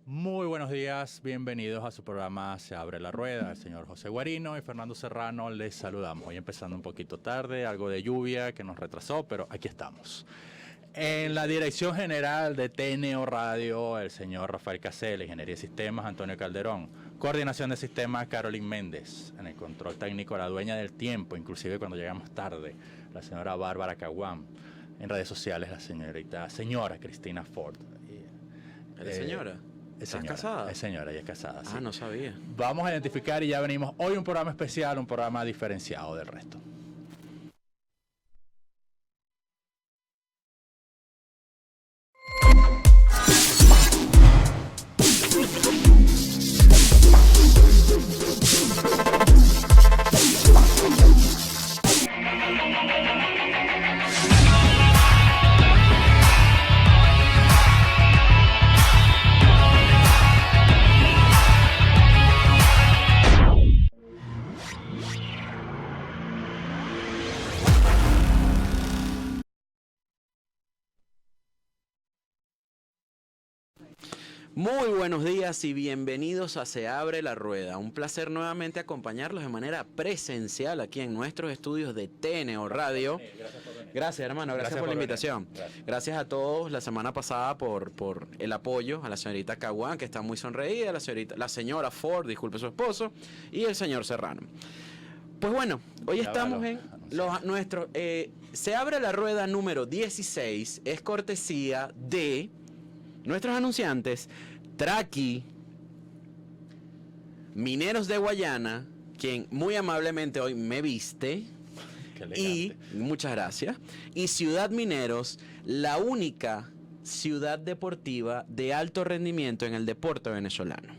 Muy buenos días, bienvenidos a su programa Se Abre la Rueda. El señor José Guarino y Fernando Serrano les saludamos. Hoy empezando un poquito tarde, algo de lluvia que nos retrasó, pero aquí estamos. En la dirección general de TNO Radio, el señor Rafael Casel, Ingeniería de Sistemas, Antonio Calderón. Coordinación de Sistemas, Carolyn Méndez. En el control técnico, la dueña del tiempo, inclusive cuando llegamos tarde, la señora Bárbara Caguán. En redes sociales, la señora Cristina Ford. ¿Eres señora? ¿Estás casada? Es señora, ella es casada. Ah, sí. No sabía. Vamos a identificar y ya venimos. Hoy un programa especial, un programa diferenciado del resto. Muy buenos días y bienvenidos a Se Abre la Rueda. Un placer nuevamente acompañarlos de manera presencial aquí en nuestros estudios de TNO Radio. Gracias, hermano. Gracias por la invitación. Gracias a todos la semana pasada por el apoyo, a la señorita Caguán, que está muy sonreída, la señora Ford, disculpe su esposo, y el señor Serrano. Pues bueno, hoy estamos en nuestro... Se Abre la Rueda número 16, es cortesía de nuestros anunciantes, Traqui, Mineros de Guayana, quien muy amablemente hoy me viste, y muchas gracias, y Ciudad Mineros, la única ciudad deportiva de alto rendimiento en el deporte venezolano.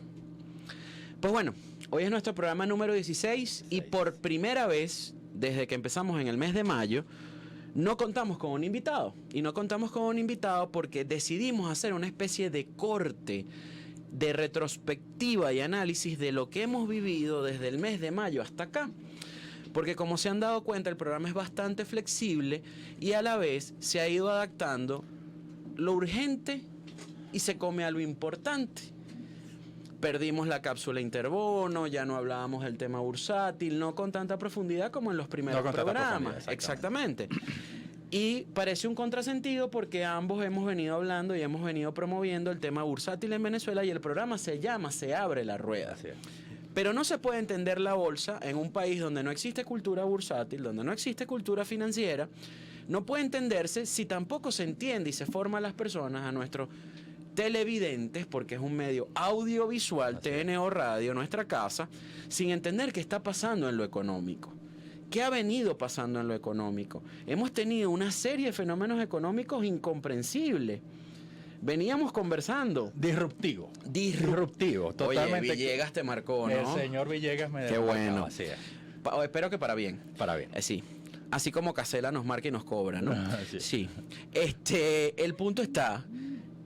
Pues bueno, hoy es nuestro programa número 16 y por primera vez, desde que empezamos en el mes de mayo, no contamos con un invitado. Y no contamos con un invitado porque decidimos hacer una especie de corte, de retrospectiva y análisis de lo que hemos vivido desde el mes de mayo hasta acá. Porque como se han dado cuenta, el programa es bastante flexible y a la vez se ha ido adaptando lo urgente y se come a lo importante. Perdimos la cápsula interbono, ya no hablábamos del tema bursátil, no con tanta profundidad como en los primeros programas. Exactamente. Y parece un contrasentido porque ambos hemos venido hablando y hemos venido promoviendo el tema bursátil en Venezuela y el programa se llama Se Abre la Rueda. Pero no se puede entender la bolsa en un país donde no existe cultura bursátil, donde no existe cultura financiera. No puede entenderse si tampoco se entiende y se forma a las personas, a nuestros televidentes, porque es un medio audiovisual, TNO Radio, nuestra casa, sin entender qué está pasando en lo económico. ¿Qué ha venido pasando en lo económico? Hemos tenido una serie de fenómenos económicos incomprensibles. Veníamos conversando. Disruptivo, totalmente. Oye, Villegas te marcó, ¿no? El señor Villegas me Qué bueno. Así es. Espero que para bien. Para bien. Sí. Así como Casela nos marca y nos cobra, ¿no? Sí. El punto está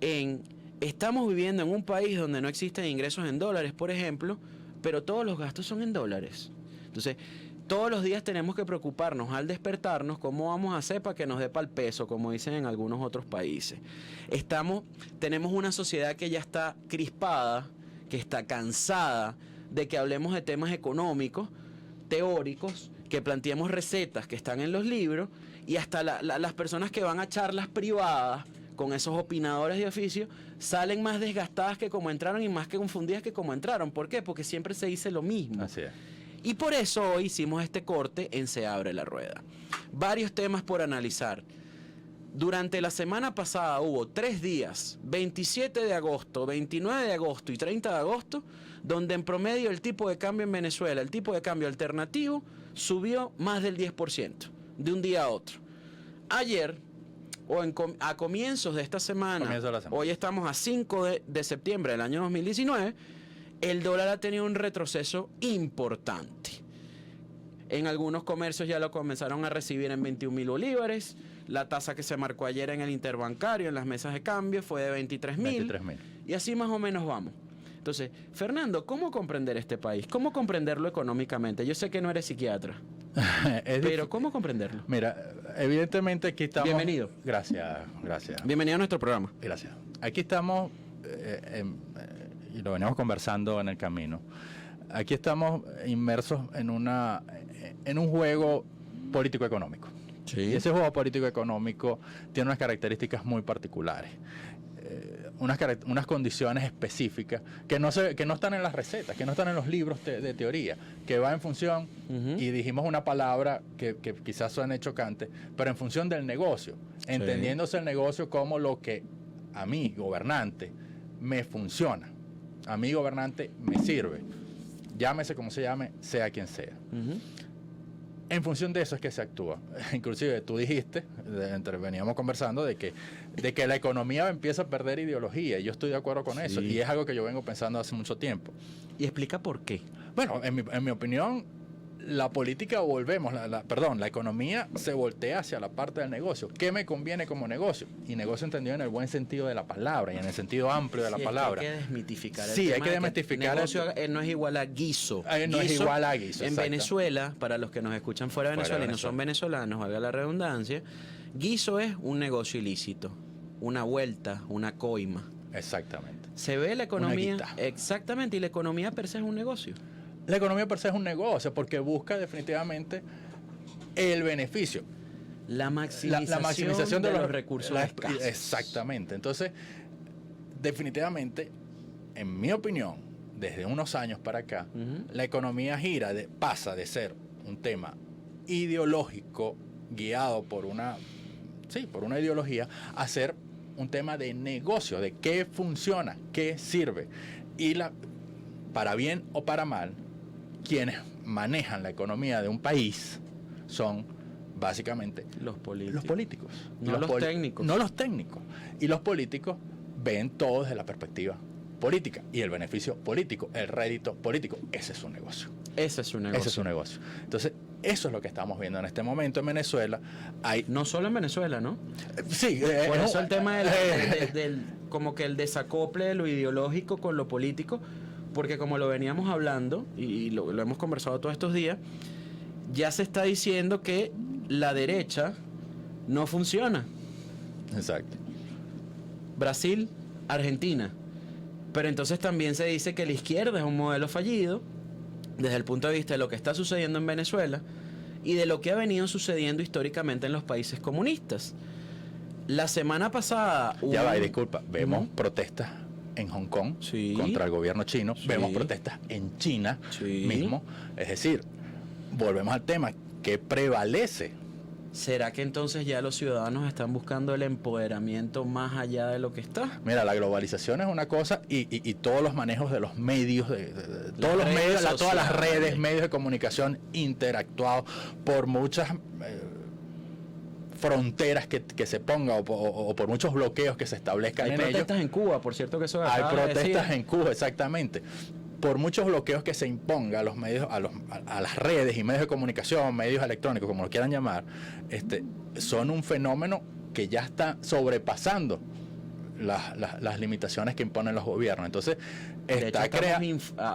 en... Estamos viviendo en un país donde no existen ingresos en dólares, por ejemplo, pero todos los gastos son en dólares. Entonces, todos los días tenemos que preocuparnos al despertarnos cómo vamos a hacer para que nos dé para el peso, como dicen en algunos otros países. Tenemos una sociedad que ya está crispada, que está cansada de que hablemos de temas económicos, teóricos, que planteemos recetas que están en los libros y hasta las personas que van a charlas privadas con esos opinadores de oficio, salen más desgastadas que como entraron y más que confundidas que como entraron. ¿Por qué? Porque siempre se dice lo mismo. Así es. Y por eso hoy hicimos este corte en Se Abre la Rueda. Varios temas por analizar. Durante la semana pasada hubo 3 días, 27 de agosto, 29 de agosto y 30 de agosto, donde en promedio el tipo de cambio en Venezuela, el tipo de cambio alternativo, subió más del 10%, de un día a otro. Ayer, a comienzos de esta semana, hoy estamos a 5 de septiembre del año 2019, el dólar ha tenido un retroceso importante. En algunos comercios ya lo comenzaron a recibir en 21.000 bolívares. La tasa que se marcó ayer en el interbancario, en las mesas de cambio, fue de 23.000. Y así más o menos vamos. Entonces, Fernando, ¿cómo comprender este país? ¿Cómo comprenderlo económicamente? Yo sé que no eres psiquiatra, pero ¿cómo comprenderlo? Mira, evidentemente aquí estamos... Bienvenido. Gracias. Bienvenido a nuestro programa. Gracias. Aquí estamos y lo veníamos conversando en el camino, aquí estamos inmersos en un juego político-económico. Sí. Y ese juego político-económico tiene unas características muy particulares. Unas condiciones específicas que no están en las recetas, que no están en los libros de teoría, que va en función, y dijimos una palabra que quizás suene chocante, pero en función del negocio, entendiéndose el negocio como lo que a mí, gobernante, me funciona, a mí, gobernante, me sirve, llámese como se llame, sea quien sea. En función de eso es que se actúa. Inclusive tú dijiste, veníamos conversando, de que la economía empieza a perder ideología. Y yo estoy de acuerdo con eso. Y es algo que yo vengo pensando hace mucho tiempo. ¿Y explica por qué? Bueno, en mi opinión, la política la economía se voltea hacia la parte del negocio. ¿Qué me conviene como negocio? Y negocio entendido en el buen sentido de la palabra y en el sentido amplio de la palabra. Hay que desmitificar. Sí, hay que desmitificar. El negocio no es igual a guiso. No es igual a guiso. En Venezuela, para los que nos escuchan fuera de Venezuela y no son venezolanos, valga la redundancia, guiso es un negocio ilícito, una vuelta, una coima. Exactamente. Se ve la economía. Exactamente, y la economía per se es un negocio. La economía per se es un negocio porque busca definitivamente el beneficio. La maximización de los recursos escasos. Exactamente. Entonces, definitivamente, en mi opinión, desde unos años para acá, la economía pasa de ser un tema ideológico guiado por una ideología a ser un tema de negocio, de qué funciona, qué sirve. Y para bien o para mal, quienes manejan la economía de un país son básicamente los políticos. No los técnicos. No los técnicos. Y los políticos ven todo desde la perspectiva política. Y el beneficio político, el rédito político, ese es su negocio. Ese es su negocio. Entonces, eso es lo que estamos viendo en este momento en Venezuela. No solo en Venezuela, ¿no? Sí. Por eso el tema del como que el desacople de lo ideológico con lo político, porque como lo veníamos hablando y lo hemos conversado todos estos días, ya se está diciendo que la derecha no funciona. Exacto. Brasil, Argentina. Pero entonces también se dice que la izquierda es un modelo fallido desde el punto de vista de lo que está sucediendo en Venezuela y de lo que ha venido sucediendo históricamente en los países comunistas. La semana pasada... disculpa, vemos protestas en Hong Kong contra el gobierno chino, vemos protestas en China mismo, es decir, volvemos al tema, ¿qué prevalece? ¿Será que entonces ya los ciudadanos están buscando el empoderamiento más allá de lo que está? Mira, la globalización es una cosa y todos los manejos de los medios, todas las redes, medios de comunicación interactuados por muchas fronteras que se pongan o por muchos bloqueos que se establezcan en ellos. Hay protestas en Cuba, por cierto que eso hay protestas en Cuba, exactamente. Por muchos bloqueos que se imponga a los medios, a las redes y medios de comunicación, medios electrónicos, como lo quieran llamar, son un fenómeno que ya está sobrepasando las limitaciones que imponen los gobiernos. Entonces,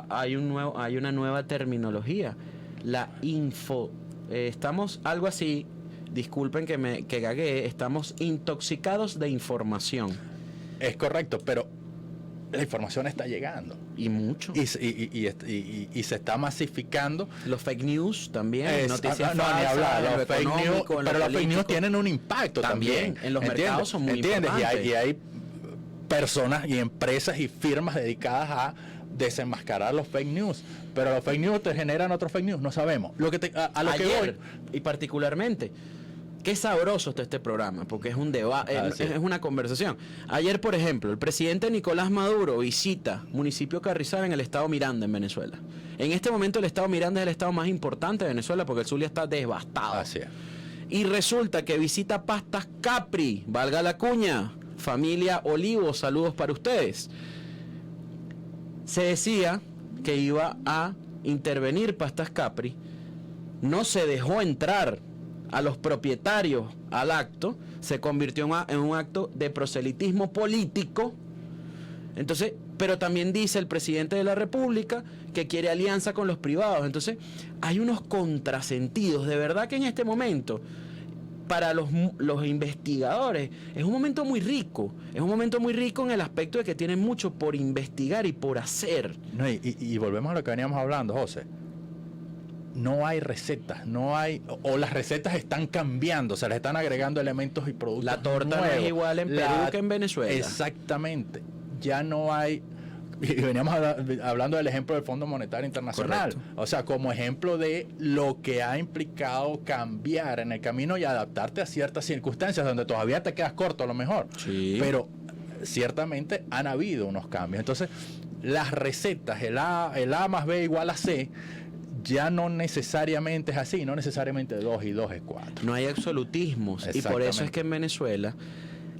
hay una nueva terminología, estamos algo así. Disculpen que gagué, estamos intoxicados de información. Es correcto, pero la información está llegando. Y mucho. Y se está masificando. Los fake news también. Noticias ni hablar. Los fake news, pero los fake news tienen un impacto también. En los mercados son muy importantes. Y hay personas y empresas y firmas dedicadas a desenmascarar los fake news. Pero los fake news te generan otros fake news, no sabemos. Ayer, y particularmente, qué sabroso está este programa, porque es un debate, es una conversación. Ayer, por ejemplo, el presidente Nicolás Maduro visita municipio Carrizal en el estado Miranda, en Venezuela. En este momento el estado Miranda es el estado más importante de Venezuela porque el Zulia está devastado. Así es. Y resulta que visita Pastas Capri, valga la cuña, familia Olivo, saludos para ustedes. Se decía que iba a intervenir Pastas Capri, no se dejó entrar a los propietarios al acto, se convirtió en un acto de proselitismo político. Entonces, pero también dice el presidente de la República que quiere alianza con los privados. Entonces, hay unos contrasentidos. De verdad que en este momento para los investigadores es un momento muy rico. Es un momento muy rico en el aspecto de que tienen mucho por investigar y por hacer. No, y volvemos a lo que veníamos hablando, José. No hay recetas, o las recetas están cambiando, se les están agregando elementos y productos La torta nuevos. no es igual en Perú que en Venezuela. Exactamente. Ya no hay. Y veníamos hablando del ejemplo del Fondo Monetario Internacional. Correcto. O sea, como ejemplo de lo que ha implicado cambiar en el camino y adaptarte a ciertas circunstancias donde todavía te quedas corto a lo mejor. Sí. Pero ciertamente han habido unos cambios. Entonces, las recetas, el A más B igual a C, ya no necesariamente es así, no necesariamente 2 y 2 es 4. No hay absolutismos. Y por eso es que en Venezuela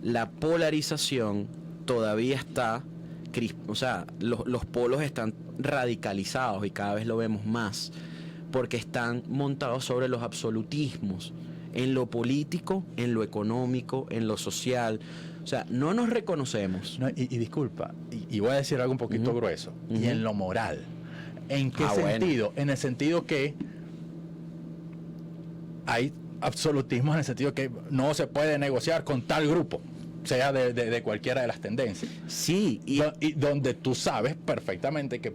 la polarización todavía está, o sea, los polos están radicalizados y cada vez lo vemos más, porque están montados sobre los absolutismos, en lo político, en lo económico, en lo social. O sea, no nos reconocemos. No, y disculpa, y voy a decir algo un poquito grueso, y en lo moral. ¿En qué sentido? Bueno. En el sentido que hay absolutismo, en el sentido que no se puede negociar con tal grupo, sea de cualquiera de las tendencias. Sí. Y donde tú sabes perfectamente que,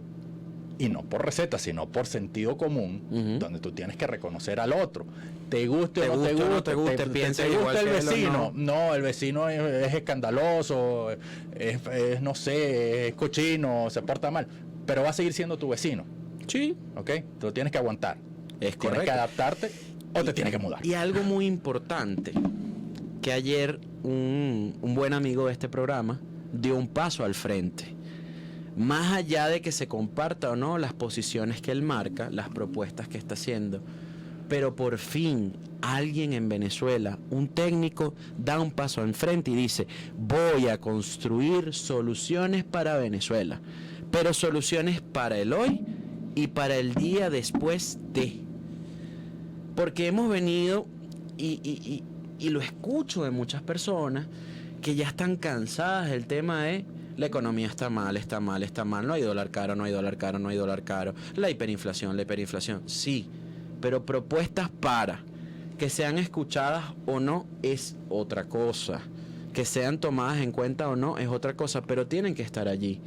y no por receta, sino por sentido común, donde tú tienes que reconocer al otro. Te guste o no te guste, piensa igual el vecino. No, el vecino es escandaloso, es, no sé, es cochino, se porta mal, pero va a seguir siendo tu vecino. Sí. ¿Ok? Te lo tienes que aguantar. Es correcto. Tienes que adaptarte o te tienes que mudar. Y algo muy importante, que ayer un buen amigo de este programa dio un paso al frente. Más allá de que se comparta o no las posiciones que él marca, las propuestas que está haciendo, pero por fin alguien en Venezuela, un técnico, da un paso al frente y dice: voy a construir soluciones para Venezuela, pero soluciones para el hoy y para el día después de. Porque hemos venido y lo escucho de muchas personas que ya están cansadas del tema de la economía está mal, no hay dólar caro, no hay dólar caro, la hiperinflación, sí, pero propuestas para que sean escuchadas o no es otra cosa, que sean tomadas en cuenta o no es otra cosa, pero tienen que estar allí.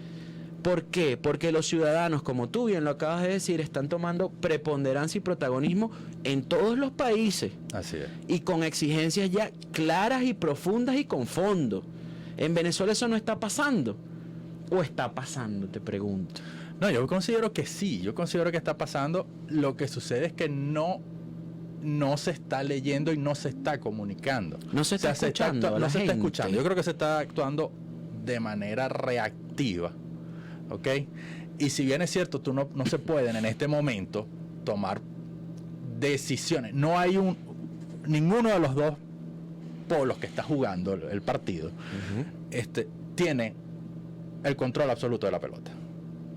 ¿Por qué? Porque los ciudadanos, como tú bien lo acabas de decir, están tomando preponderancia y protagonismo en todos los países. Así es. Y con exigencias ya claras y profundas y con fondo. En Venezuela eso no está pasando. ¿O está pasando? Te pregunto. No, yo considero que sí. Yo considero que está pasando. Lo que sucede es que no se está leyendo y no se está comunicando. No se está escuchando. No se está escuchando. Yo creo que se está actuando de manera reactiva. ¿Ok? Y si bien es cierto, no se pueden en este momento tomar decisiones. No hay ninguno de los dos polos que está jugando el partido tiene el control absoluto de la pelota.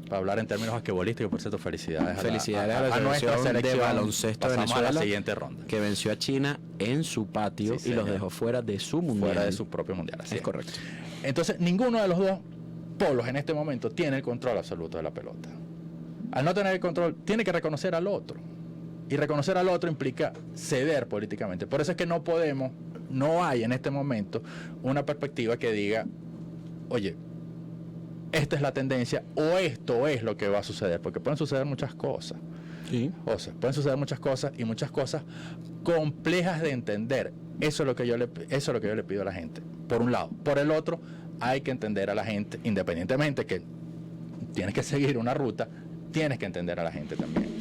Para hablar en términos basquetbolísticos, por cierto, felicidades a nuestra selección de baloncesto de Venezuela, a la siguiente ronda, que venció a China en su patio y los dejó fuera de su mundial. Fuera de su propio mundial. Así es correcto. Entonces, ninguno de los dos polos en este momento tiene el control absoluto de la pelota. Al no tener el control, tiene que reconocer al otro. Y reconocer al otro implica ceder políticamente. Por eso es que no hay en este momento una perspectiva que diga: oye, esta es la tendencia o esto es lo que va a suceder, porque pueden suceder muchas cosas. Sí. O sea, pueden suceder muchas cosas y muchas cosas complejas de entender. Eso es lo que yo le pido a la gente. Por un lado. Por el otro, hay que entender a la gente, independientemente que tienes que seguir una ruta, tienes que entender a la gente también.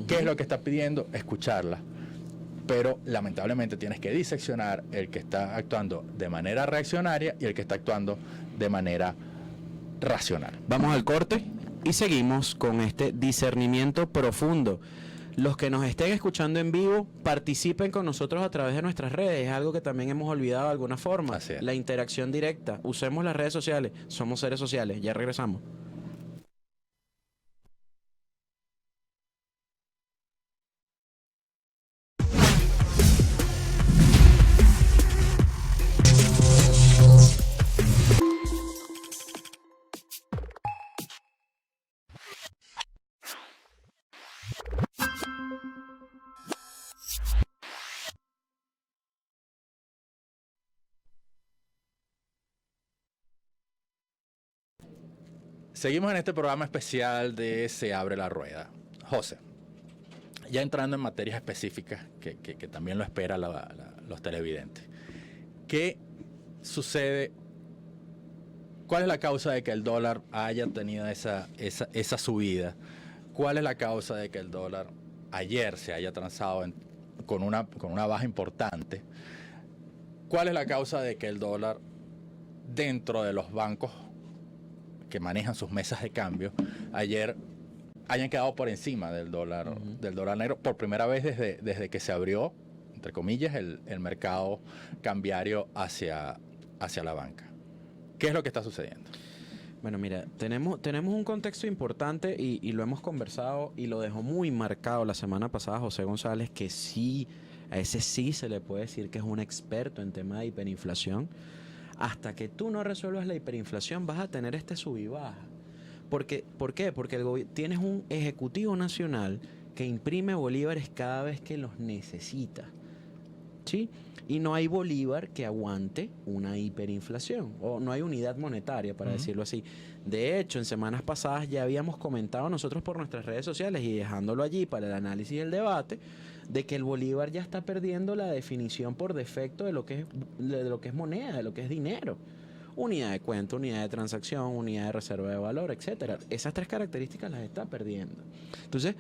¿Qué es lo que está pidiendo? Escucharla. Pero lamentablemente tienes que diseccionar el que está actuando de manera reaccionaria y el que está actuando de manera racional. Vamos al corte y seguimos con este discernimiento profundo. Los que nos estén escuchando en vivo, participen con nosotros a través de nuestras redes. Es algo que también hemos olvidado de alguna forma. La interacción directa. Usemos las redes sociales. Somos seres sociales. Ya regresamos. Seguimos en este programa especial de Se Abre la Rueda. José, ya entrando en materias específicas que también lo esperan los televidentes. ¿Qué sucede? ¿Cuál es la causa de que el dólar haya tenido esa subida? ¿Cuál es la causa de que el dólar ayer se haya transado con una baja importante? ¿Cuál es la causa de que el dólar dentro de los bancos que manejan sus mesas de cambio ayer hayan quedado por encima del dólar negro por primera vez desde que se abrió, entre comillas, el mercado cambiario hacia la banca? ¿Qué es lo que está sucediendo? Bueno, mira, tenemos un contexto importante y lo hemos conversado y lo dejó muy marcado la semana pasada José González, que sí, a ese sí se le puede decir que es un experto en tema de hiperinflación. Hasta que tú no resuelvas la hiperinflación vas a tener este sub y baja. ¿Por qué? Porque tienes un Ejecutivo Nacional que imprime bolívares cada vez que los necesita, ¿sí? Y no hay bolívar que aguante una hiperinflación, o no hay unidad monetaria, para decirlo así. De hecho, en semanas pasadas ya habíamos comentado nosotros por nuestras redes sociales y dejándolo allí para el análisis y el debate, de que el bolívar ya está perdiendo la definición por defecto de lo que es moneda, de lo que es dinero. Unidad de cuenta, unidad de transacción, unidad de reserva de valor, etcétera. Esas tres características las está perdiendo. Entonces,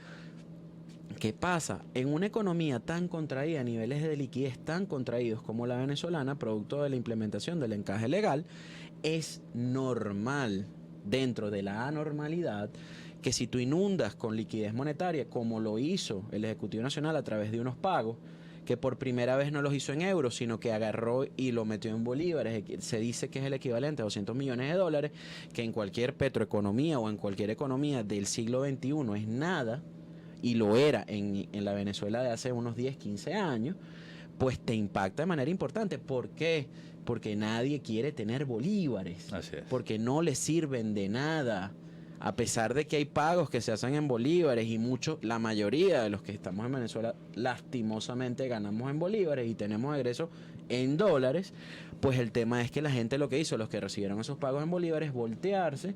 ¿qué pasa? En una economía tan contraída, a niveles de liquidez tan contraídos como la venezolana, producto de la implementación del encaje legal, es normal, dentro de la anormalidad, que si tú inundas con liquidez monetaria, como lo hizo el Ejecutivo Nacional a través de unos pagos, que por primera vez no los hizo en euros, sino que agarró y lo metió en bolívares, se dice que es el equivalente a 200 millones de dólares, que en cualquier petroeconomía o en cualquier economía del siglo XXI es nada, y lo era en la Venezuela de hace unos 10, 15 años, pues te impacta de manera importante. ¿Por qué? Porque nadie quiere tener bolívares. Así es. Porque no les sirven de nada. A pesar de que hay pagos que se hacen en bolívares y la mayoría de los que estamos en Venezuela lastimosamente ganamos en bolívares y tenemos egresos en dólares, pues el tema es que la gente lo que hizo, los que recibieron esos pagos en bolívares, voltearse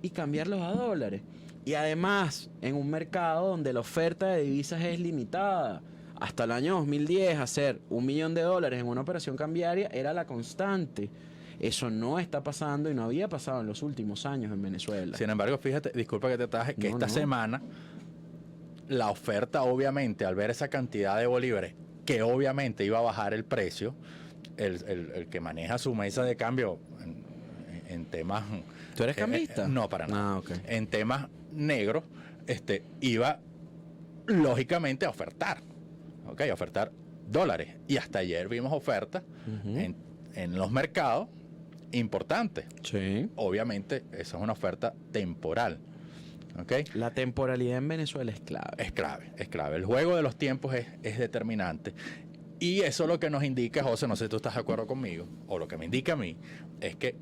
y cambiarlos a dólares. Y además, en un mercado donde la oferta de divisas es limitada, hasta el año 2010 hacer $1 millón en una operación cambiaria era la constante. Eso no está pasando y no había pasado en los últimos años en Venezuela. Sin embargo, fíjate, disculpa que te traje, que esta semana la oferta, obviamente, al ver esa cantidad de bolívares, que obviamente iba a bajar el precio, el que maneja su mesa de cambio en temas... ¿Tú eres cambista? No, para nada. Okay. En temas negros, iba lógicamente a ofertar. ¿Ok? A ofertar dólares. Y hasta ayer vimos ofertas en los mercados importantes. Sí. Obviamente, esa es una oferta temporal. ¿Okay? La temporalidad en Venezuela es clave. Es clave. El juego de los tiempos es determinante. Y eso lo que nos indica, José, no sé si tú estás de acuerdo conmigo, o lo que me indica a mí, es que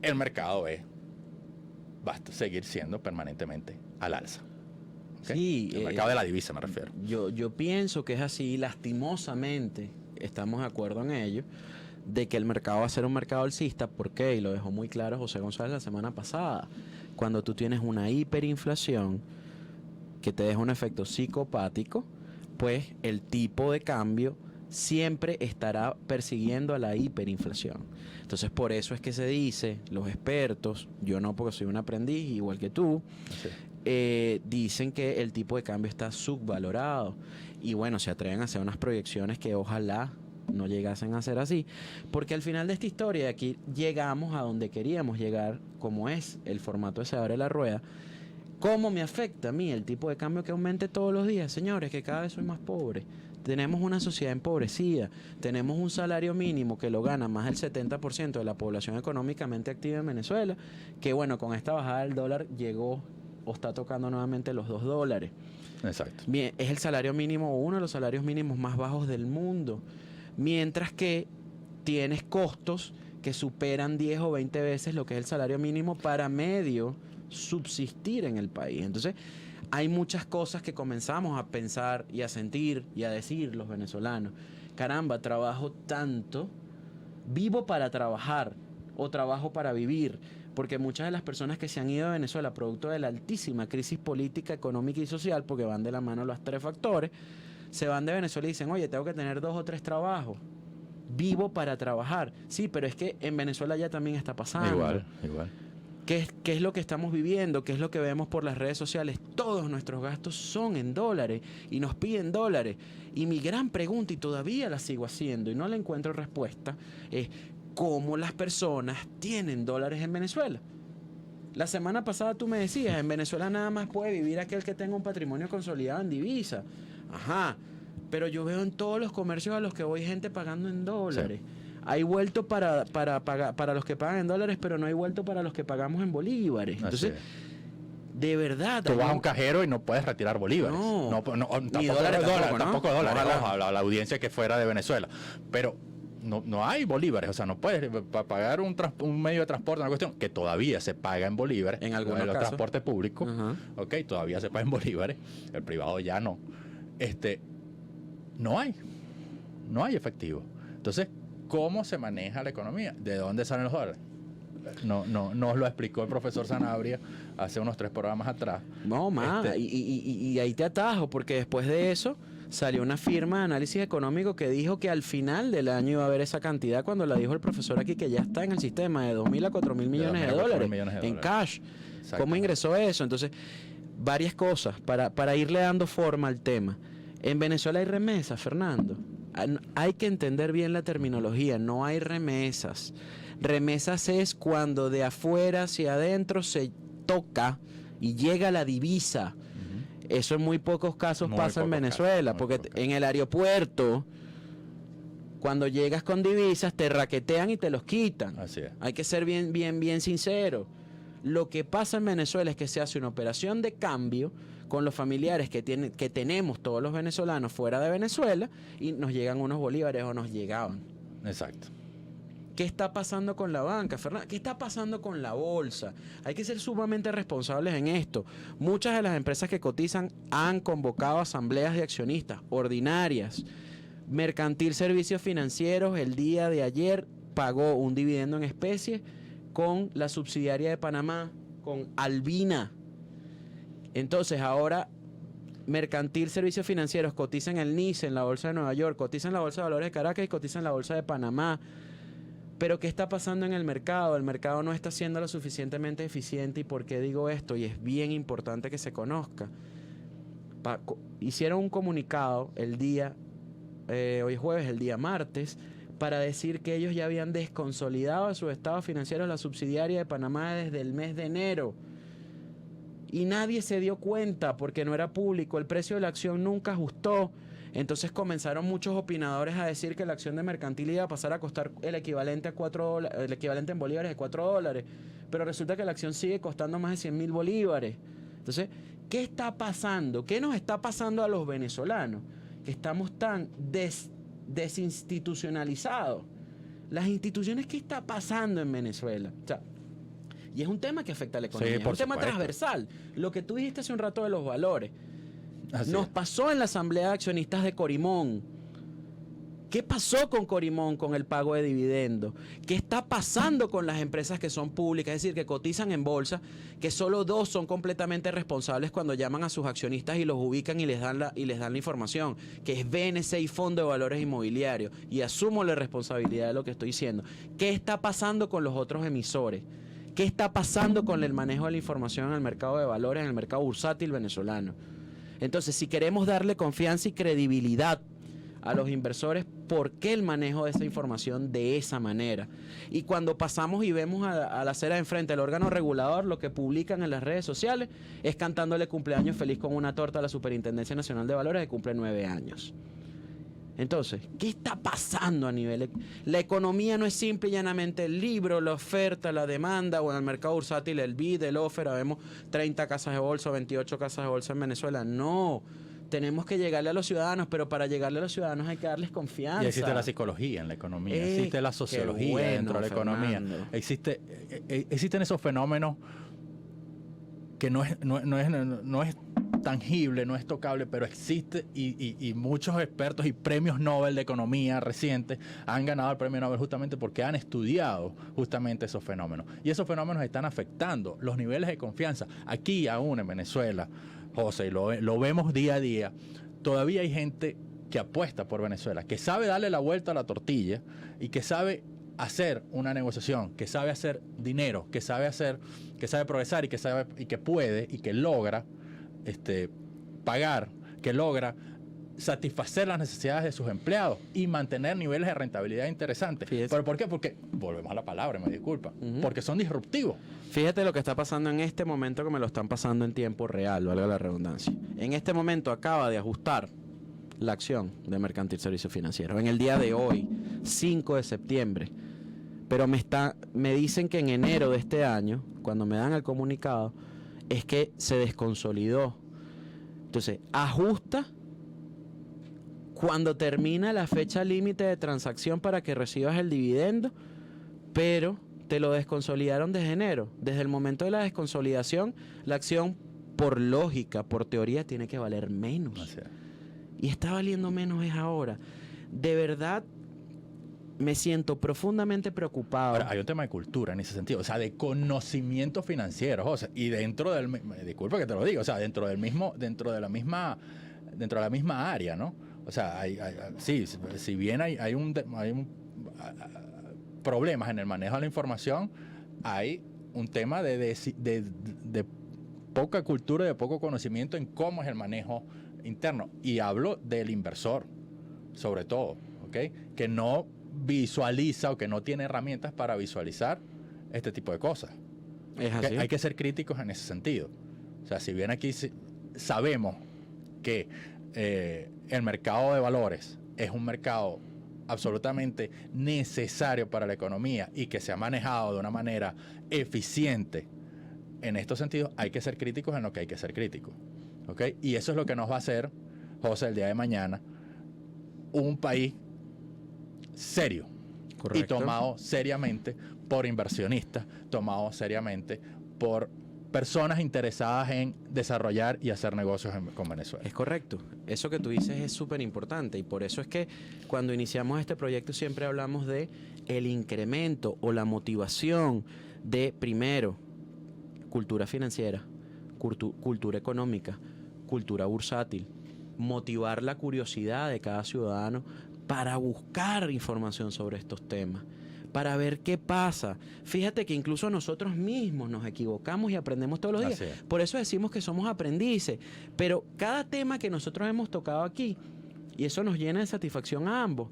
el mercado va a seguir siendo permanentemente al alza. ¿Okay? Sí, el mercado de la divisa me refiero. Yo pienso que es así, lastimosamente, estamos de acuerdo en ello, de que el mercado va a ser un mercado alcista. ¿Por qué? Y lo dejó muy claro José González la semana pasada. Cuando tú tienes una hiperinflación que te deja un efecto psicopático, pues el tipo de cambio siempre estará persiguiendo a la hiperinflación. Entonces, por eso es que se dice, los expertos, yo no porque soy un aprendiz, igual que tú, dicen que el tipo de cambio está subvalorado. Y bueno, se atreven a hacer unas proyecciones que ojalá no llegasen a ser así, porque al final de esta historia de aquí llegamos a donde queríamos llegar, como es el formato de Se Abre la Rueda. ¿Cómo me afecta a mí el tipo de cambio que aumente todos los días? Señores, que cada vez soy más pobre. Tenemos una sociedad empobrecida, tenemos un salario mínimo que lo gana más del 70% de la población económicamente activa en Venezuela, que bueno, con esta bajada del dólar llegó o está tocando nuevamente los $2. Exacto. Bien, es el salario mínimo, uno de los salarios mínimos más bajos del mundo, mientras que tienes costos que superan 10 o 20 veces lo que es el salario mínimo para medio subsistir en el país. Entonces, hay muchas cosas que comenzamos a pensar y a sentir y a decir los venezolanos. Caramba, trabajo tanto, vivo para trabajar. o trabajo para vivir. Porque muchas de las personas que se han ido de Venezuela producto de la altísima crisis política, económica y social, porque van de la mano los 3 factores, se van de Venezuela y dicen, oye, tengo que tener 2 o 3 trabajos. Vivo para trabajar. Sí, pero es que en Venezuela ya también está pasando. Igual. ¿Qué es lo que estamos viviendo? ¿Qué es lo que vemos por las redes sociales? Todos nuestros gastos son en dólares y nos piden dólares. Y mi gran pregunta, y todavía la sigo haciendo y no le encuentro respuesta, es ¿cómo las personas tienen dólares en Venezuela? La semana pasada tú me decías, en Venezuela nada más puede vivir aquel que tenga un patrimonio consolidado en divisa. Ajá, pero yo veo en todos los comercios a los que voy gente pagando en dólares. Sí. Hay vuelto para los que pagan en dólares, pero no hay vuelto para los que pagamos en bolívares. Entonces, de verdad. Tú vas a un cajero y no puedes retirar bolívares. No, tampoco dólares. Ojalá la audiencia que fuera de Venezuela. Pero no hay bolívares, o sea, no puedes pagar un medio de transporte, una cuestión que todavía se paga en bolívares. En algunos casos. El transporte público, okay, todavía se paga en bolívares, el privado ya no. No hay efectivo. Entonces, ¿cómo se maneja la economía? ¿De dónde salen los dólares? Nos lo explicó el profesor Sanabria hace unos 3 programas atrás. No, más. Y ahí te atajo, porque después de eso salió una firma de análisis económico que dijo que al final del año iba a haber esa cantidad, cuando la dijo el profesor aquí, que ya está en el sistema de 2.000 a 4.000 millones de dólares en cash. ¿Cómo ingresó eso? Entonces, varias cosas para irle dando forma al tema. En Venezuela hay remesas, Fernando. Hay que entender bien la terminología. No hay remesas. Remesas es cuando de afuera hacia adentro se toca y llega la divisa. Eso en muy pocos casos pasa en Venezuela, porque en el aeropuerto, cuando llegas con divisas, te raquetean y te los quitan. Así es. Hay que ser bien sincero. Lo que pasa en Venezuela es que se hace una operación de cambio con los familiares que tenemos todos los venezolanos fuera de Venezuela y nos llegan unos bolívares o nos llegaban. Exacto. ¿Qué está pasando con la banca, Fernando? ¿Qué está pasando con la bolsa? Hay que ser sumamente responsables en esto. Muchas de las empresas que cotizan han convocado asambleas de accionistas ordinarias. Mercantil Servicios Financieros el día de ayer pagó un dividendo en especie con la subsidiaria de Panamá, con Albina. Entonces ahora Mercantil Servicios Financieros cotiza en el NICE, en la Bolsa de Nueva York, cotiza en la Bolsa de Valores de Caracas y cotiza en la Bolsa de Panamá. Pero ¿qué está pasando en el mercado? El mercado no está siendo lo suficientemente eficiente. ¿Y por qué digo esto? Y es bien importante que se conozca. Hicieron un comunicado el día, hoy es jueves, el día martes, para decir que ellos ya habían desconsolidado a sus estados financieros la subsidiaria de Panamá desde el mes de enero. Y nadie se dio cuenta porque no era público. El precio de la acción nunca ajustó. Entonces comenzaron muchos opinadores a decir que la acción de Mercantil iba a pasar a costar el equivalente a $4, el equivalente en bolívares de $4. Pero resulta que la acción sigue costando más de 100.000 bolívares. Entonces, ¿qué está pasando? ¿Qué nos está pasando a los venezolanos? Que estamos tan desinstitucionalizados. Las instituciones, ¿qué está pasando en Venezuela? O sea, y es un tema que afecta a la economía, es un tema transversal. Lo que tú dijiste hace un rato de los valores. Nos pasó en la Asamblea de Accionistas de Corimón. ¿Qué pasó con Corimón con el pago de dividendos? ¿Qué está pasando con las empresas que son públicas, es decir, que cotizan en bolsa, que solo 2 son completamente responsables cuando llaman a sus accionistas y los ubican y les dan la información, que es BNC y Fondo de Valores Inmobiliarios? Y asumo la responsabilidad de lo que estoy diciendo. ¿Qué está pasando con los otros emisores? ¿Qué está pasando con el manejo de la información en el mercado de valores, en el mercado bursátil venezolano? Entonces, si queremos darle confianza y credibilidad a los inversores, ¿por qué el manejo de esa información de esa manera? Y cuando pasamos y vemos a la acera de enfrente el órgano regulador, lo que publican en las redes sociales es cantándole cumpleaños feliz con una torta a la Superintendencia Nacional de Valores que cumple 9 años. Entonces, ¿qué está pasando a nivel? La economía no es simple y llanamente el libro, la oferta, la demanda, o en el mercado bursátil el bid, el offer, vemos 30 casas de bolsa, 28 casas de bolsa en Venezuela. No, tenemos que llegarle a los ciudadanos, pero para llegarle a los ciudadanos hay que darles confianza. Y existe la psicología en la economía, existe la sociología dentro de la economía. Existen esos fenómenos que no es tangible, no es tocable, pero existe y muchos expertos y premios Nobel de economía recientes han ganado el premio Nobel justamente porque han estudiado justamente esos fenómenos. Y esos fenómenos están afectando los niveles de confianza. Aquí aún en Venezuela, José, y lo vemos día a día, todavía hay gente que apuesta por Venezuela, que sabe darle la vuelta a la tortilla y que sabe hacer una negociación, que sabe hacer dinero, que sabe progresar y que puede y que logra pagar, que logra satisfacer las necesidades de sus empleados y mantener niveles de rentabilidad interesantes. Fíjate. ¿Pero por qué? Porque, volvemos a la palabra, me disculpa, porque son disruptivos. Fíjate lo que está pasando en este momento, que me lo están pasando en tiempo real, valga la redundancia. En este momento acaba de ajustar la acción de Mercantil Servicios Financieros. En el día de hoy, 5 de septiembre. Pero me dicen que en enero de este año, cuando me dan el comunicado, es que se desconsolidó. Entonces, ajusta cuando termina la fecha límite de transacción para que recibas el dividendo, pero te lo desconsolidaron desde enero. Desde el momento de la desconsolidación, la acción, por lógica, por teoría, tiene que valer menos. O sea, y está valiendo menos es ahora. De verdad, me siento profundamente preocupado. Ahora, hay un tema de cultura en ese sentido, o sea, de conocimiento financiero, José, y dentro del, disculpa que te lo diga, o sea, dentro de la misma área, ¿no? O sea, sí, si bien hay problemas en el manejo de la información, hay un tema de poca cultura y de poco conocimiento en cómo es el manejo interno. Y hablo del inversor, sobre todo, ¿ok? Que no visualiza o que no tiene herramientas para visualizar este tipo de cosas. Es así. Hay que ser críticos en ese sentido. O sea, si bien aquí sabemos que el mercado de valores es un mercado absolutamente necesario para la economía y que se ha manejado de una manera eficiente en estos sentidos, hay que ser críticos en lo que hay que ser críticos, ¿ok? Y eso es lo que nos va a hacer, José, el día de mañana, un país serio. Correcto. Y tomado seriamente por inversionistas, tomado seriamente por personas interesadas en desarrollar y hacer negocios con Venezuela. Es correcto. Eso que tú dices es súper importante y por eso es que cuando iniciamos este proyecto siempre hablamos de el incremento o la motivación de, primero, cultura financiera, cultura económica, cultura bursátil, motivar la curiosidad de cada ciudadano para buscar información sobre estos temas, para ver qué pasa. Fíjate que incluso nosotros mismos nos equivocamos y aprendemos todos los días. Por eso decimos que somos aprendices. Pero cada tema que nosotros hemos tocado aquí, y eso nos llena de satisfacción a ambos,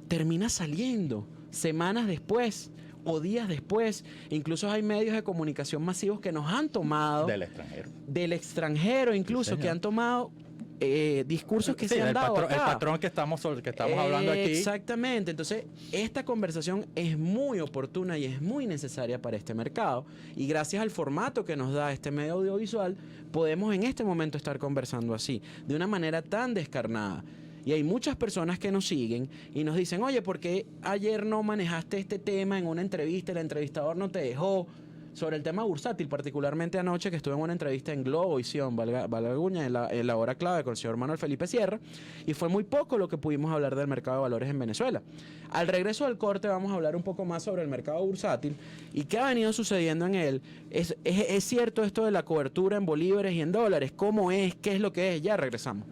termina saliendo semanas después o días después. Incluso hay medios de comunicación masivos que nos han tomado del extranjero incluso, sí, que han tomado discursos que se han dado acá. El patrón que estamos hablando aquí. Exactamente. Entonces, esta conversación es muy oportuna y es muy necesaria para este mercado. Y gracias al formato que nos da este medio audiovisual, podemos en este momento estar conversando así, de una manera tan descarnada. Y hay muchas personas que nos siguen y nos dicen, oye, ¿por qué ayer no manejaste este tema en una entrevista? El entrevistador no te dejó. Sobre el tema bursátil, particularmente anoche que estuve en una entrevista en Globovisión, Valgaguña, en la hora clave con el señor Manuel Felipe Sierra, y fue muy poco lo que pudimos hablar del mercado de valores en Venezuela. Al regreso del corte vamos a hablar un poco más sobre el mercado bursátil y qué ha venido sucediendo en él. ¿Es cierto esto de la cobertura en bolívares y en dólares? ¿Cómo es? ¿Qué es lo que es? Ya regresamos.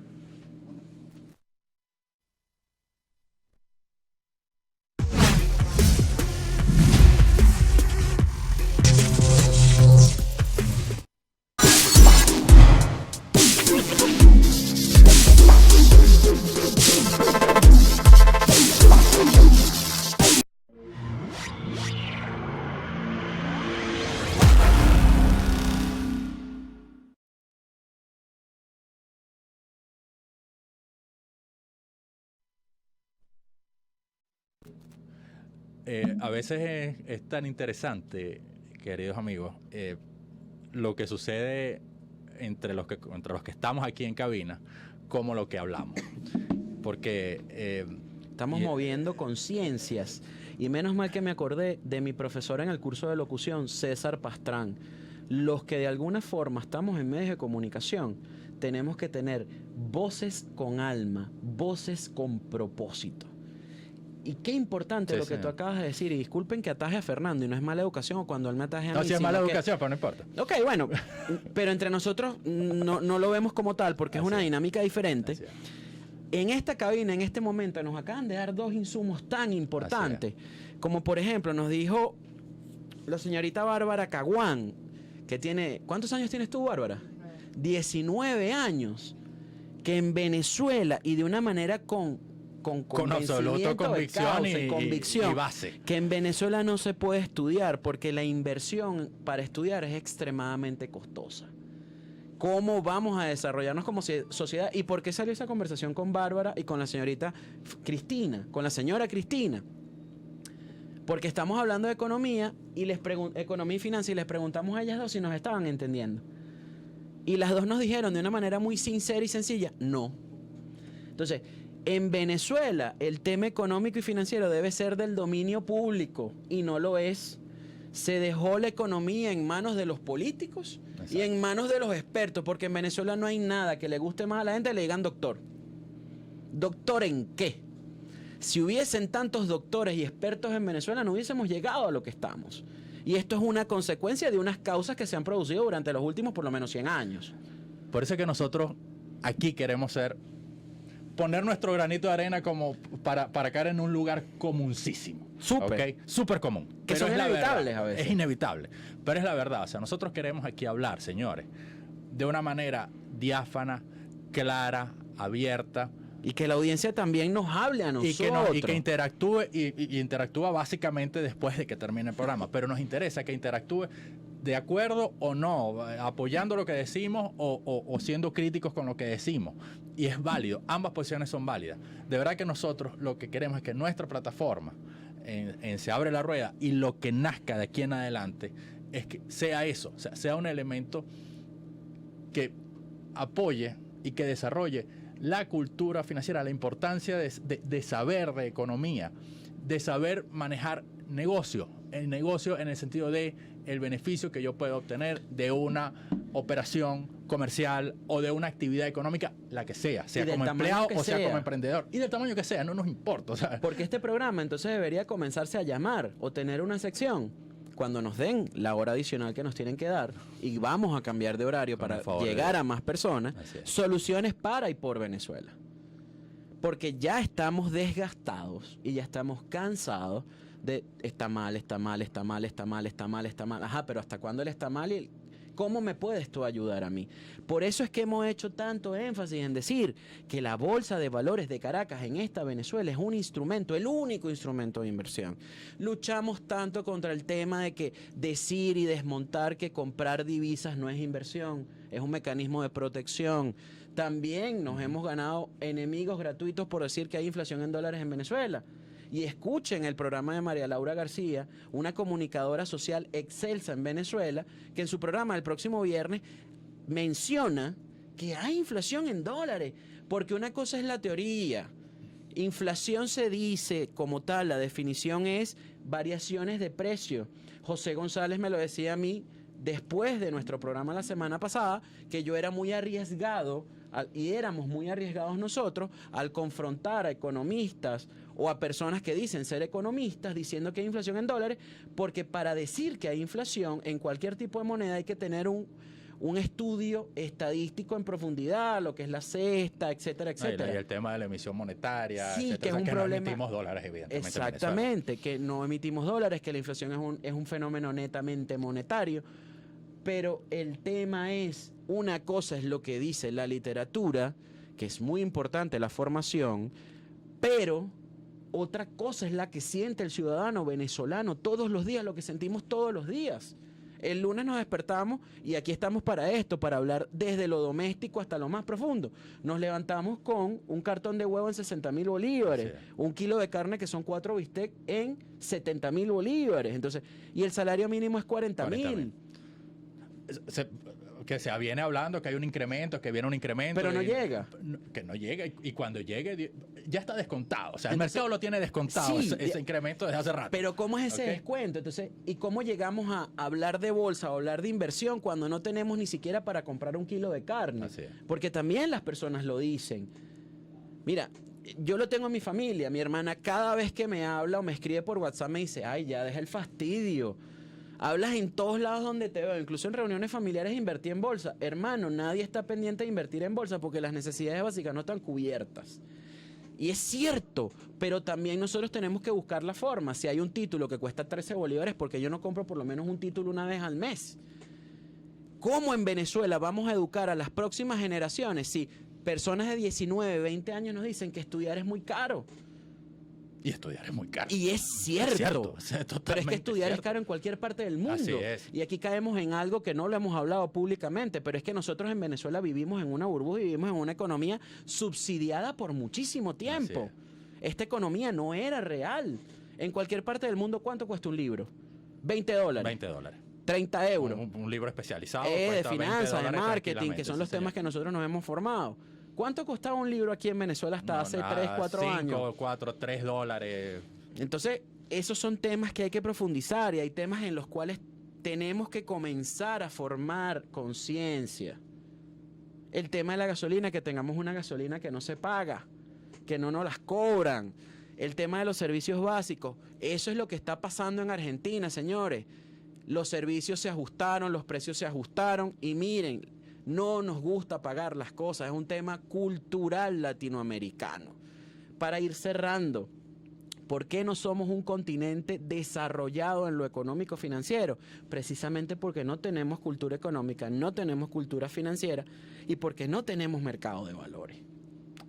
A veces es tan interesante, queridos amigos, lo que sucede entre los que estamos aquí en cabina, como lo que hablamos. Porque estamos moviendo conciencias. Y menos mal que me acordé de mi profesor en el curso de locución, César Pastrán. los que de alguna forma estamos en medios de comunicación, tenemos que tener voces con alma, voces con propósito. Y qué importante lo que tú acabas de decir, y disculpen que ataje a Fernando, y no es mala educación o cuando él me ataje a mí. No, si es mala educación, pero no importa. Ok, bueno, pero entre nosotros no lo vemos como tal porque es una dinámica diferente. En esta cabina, en este momento, nos acaban de dar dos insumos tan importantes, como por ejemplo nos dijo la señorita Bárbara Caguán, que tiene... ¿Cuántos años tienes tú, Bárbara? 19 años, que en Venezuela y de una manera con absoluta convicción y base. Que en Venezuela no se puede estudiar porque la inversión para estudiar es extremadamente costosa. ¿Cómo vamos a desarrollarnos como sociedad? ¿Y por qué salió esa conversación con Bárbara y con la señorita Cristina, con la señora Cristina? Porque estamos hablando de economía y economía y finanzas, y les preguntamos a ellas dos si nos estaban entendiendo. Y las dos nos dijeron de una manera muy sincera y sencilla, no. Entonces, en Venezuela, el tema económico y financiero debe ser del dominio público y no lo es. Se dejó la economía en manos de los políticos y en manos de los expertos, porque en Venezuela no hay nada que le guste más a la gente que le digan doctor. ¿Doctor en qué? Si hubiesen tantos doctores y expertos en Venezuela, no hubiésemos llegado a lo que estamos. Y esto es una consecuencia de unas causas que se han producido durante los últimos por lo menos 100 años. Por eso es que nosotros aquí queremos poner nuestro granito de arena como para caer en un lugar comuncísimo. Súper común. Que son inevitables a veces. Es inevitable, pero es la verdad. O sea, nosotros queremos aquí hablar, señores, de una manera diáfana, clara, abierta. Y que la audiencia también nos hable a nosotros. Y que interactúe, y interactúa básicamente después de que termine el programa. Pero nos interesa que interactúe de acuerdo o no, apoyando lo que decimos o siendo críticos con lo que decimos. Y es válido, ambas posiciones son válidas. De verdad que nosotros lo que queremos es que nuestra plataforma en Se Abre la Rueda y lo que nazca de aquí en adelante es que sea eso, o sea un elemento que apoye y que desarrolle la cultura financiera, la importancia de saber de economía, de saber manejar negocio, el negocio en el sentido de el beneficio que yo puedo obtener de una operación comercial o de una actividad económica, la que sea como empleado o sea como emprendedor, y del tamaño que sea, no nos importa. O sea, porque este programa entonces debería comenzarse a llamar o tener una sección cuando nos den la hora adicional que nos tienen que dar y vamos a cambiar de horario para llegar a más personas, soluciones para y por Venezuela. Porque ya estamos desgastados y ya estamos cansados de está mal. Ajá, pero ¿hasta cuándo él está mal? ¿Y cómo me puedes tú ayudar a mí? Por eso es que hemos hecho tanto énfasis en decir que la Bolsa de Valores de Caracas en esta Venezuela es un instrumento, el único instrumento de inversión. Luchamos tanto contra el tema de que decir y desmontar que comprar divisas no es inversión, es un mecanismo de protección. También nos hemos ganado enemigos gratuitos por decir que hay inflación en dólares en Venezuela. Y escuchen el programa de María Laura García, una comunicadora social excelsa en Venezuela, que en su programa el próximo viernes menciona que hay inflación en dólares, porque una cosa es la teoría. Inflación se dice como tal, la definición es variaciones de precio. José González me lo decía a mí después de nuestro programa la semana pasada, que yo era muy arriesgado, y éramos muy arriesgados nosotros, al confrontar a economistas o a personas que dicen ser economistas diciendo que hay inflación en dólares, porque para decir que hay inflación en cualquier tipo de moneda hay que tener un estudio estadístico en profundidad, lo que es la cesta, etcétera, etcétera. Y el tema de la emisión monetaria, sí, etcétera, que es un problema. No emitimos dólares, evidentemente. Exactamente, que no emitimos dólares, que la inflación es un fenómeno netamente monetario. Pero el tema es, una cosa es lo que dice la literatura, que es muy importante la formación, pero otra cosa es la que siente el ciudadano venezolano todos los días, lo que sentimos todos los días. El lunes nos despertamos y aquí estamos para esto, para hablar desde lo doméstico hasta lo más profundo. Nos levantamos con un cartón de huevo en 60.000 bolívares, un kilo de carne que son 4 bistec en 70.000 bolívares. Entonces, y el salario mínimo es 40.000. que se viene hablando que hay un incremento, que viene un incremento. Pero no llega. Que no llega. Y cuando llegue, ya está descontado. O sea, el mercado lo tiene descontado, sí, ese incremento desde hace rato. Pero ¿cómo es ese descuento? Entonces, ¿y cómo llegamos a hablar de bolsa o hablar de inversión cuando no tenemos ni siquiera para comprar 1 kilo de carne? Así es. Porque también las personas lo dicen. Mira, yo lo tengo en mi familia. Mi hermana cada vez que me habla o me escribe por WhatsApp me dice, ay, ya deja el fastidio. Hablas en todos lados donde te veo, incluso en reuniones familiares, invertí en bolsa. Hermano, nadie está pendiente de invertir en bolsa porque las necesidades básicas no están cubiertas. Y es cierto, pero también nosotros tenemos que buscar la forma. Si hay un título que cuesta 13 bolívares, porque yo no compro por lo menos un título una vez al mes. ¿Cómo en Venezuela vamos a educar a las próximas generaciones si personas de 19, 20 años nos dicen que estudiar es muy caro? Y estudiar es muy caro. Y es cierto. Pero es que estudiar es caro en cualquier parte del mundo. Así es. Y aquí caemos en algo que no lo hemos hablado públicamente, pero es que nosotros en Venezuela vivimos en una burbuja y vivimos en una economía subsidiada por muchísimo tiempo. Esta economía no era real. En cualquier parte del mundo, ¿cuánto cuesta un libro? $20. $20. 30 euros. Un libro especializado. De finanzas, de marketing, que son los temas que nosotros nos hemos formado. ¿Cuánto costaba un libro aquí en Venezuela hasta hace 3, 4 años? 5, 4, $3. Entonces, esos son temas que hay que profundizar y hay temas en los cuales tenemos que comenzar a formar conciencia. El tema de la gasolina, que tengamos una gasolina que no se paga, que no nos las cobran. El tema de los servicios básicos. Eso es lo que está pasando en Argentina, señores. Los servicios se ajustaron, los precios se ajustaron y miren, no nos gusta pagar las cosas, es un tema cultural latinoamericano. Para ir cerrando, ¿por qué no somos un continente desarrollado en lo económico financiero? Precisamente porque no tenemos cultura económica, no tenemos cultura financiera y porque no tenemos mercado de valores.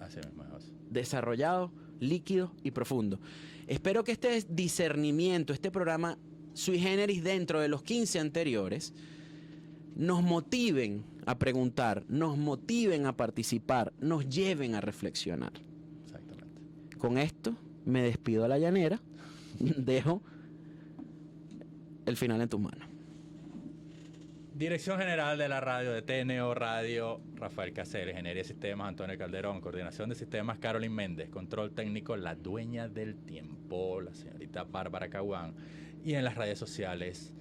Así mismo es. Desarrollado, líquido y profundo. Espero que este discernimiento, este programa sui generis dentro de los 15 anteriores, nos motiven a preguntar, nos motiven a participar, nos lleven a reflexionar. Exactamente. Con esto me despido a la llanera, dejo el final en tus manos. Dirección General de la Radio de TNO Radio, Rafael Cáceres. Ingeniería de Sistemas, Antonio Calderón. Coordinación de Sistemas, Carolyn Méndez. Control técnico, la dueña del tiempo, la señorita Bárbara Caguán. Y en las redes sociales,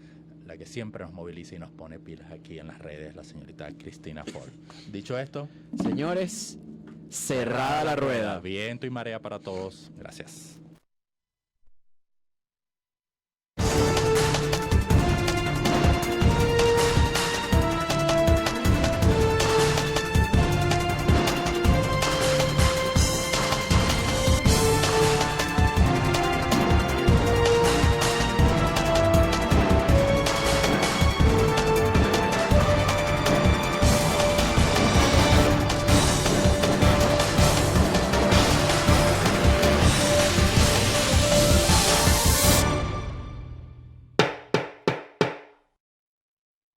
la que siempre nos moviliza y nos pone pilas aquí en las redes, la señorita Cristina Ford. Dicho esto, señores, cerrada la rueda. Viento y marea para todos. Gracias.